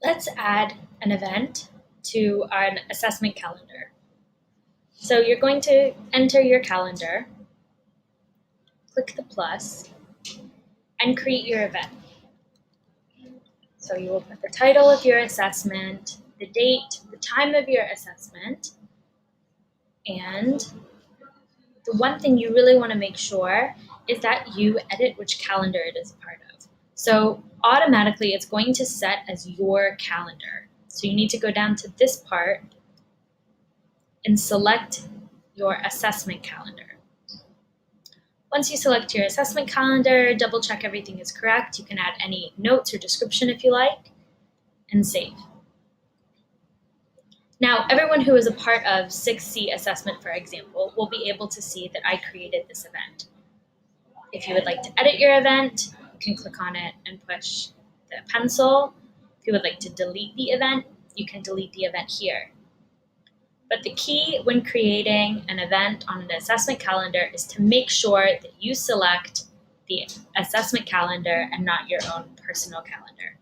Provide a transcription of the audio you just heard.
Let's add an event to an assessment calendar. So you're going to enter your calendar, click the plus, and create your event. So you will put the title of your assessment, the date, the time of your assessment, and the one thing you really want to make sure is that you edit which calendar it is a part of. So automatically it's going to set as your calendar. So you need to go down to this part and select your assessment calendar. Once you select your assessment calendar, double check everything is correct. You can add any notes or description if you like, and save. Now, everyone who is a part of 6C assessment, for example, will be able to see that I created this event. If you would like to edit your event, you can click on it and push the pencil. If you would like to delete the event, you can delete the event here. But the key when creating an event on an assessment calendar is to make sure that you select the assessment calendar and not your own personal calendar.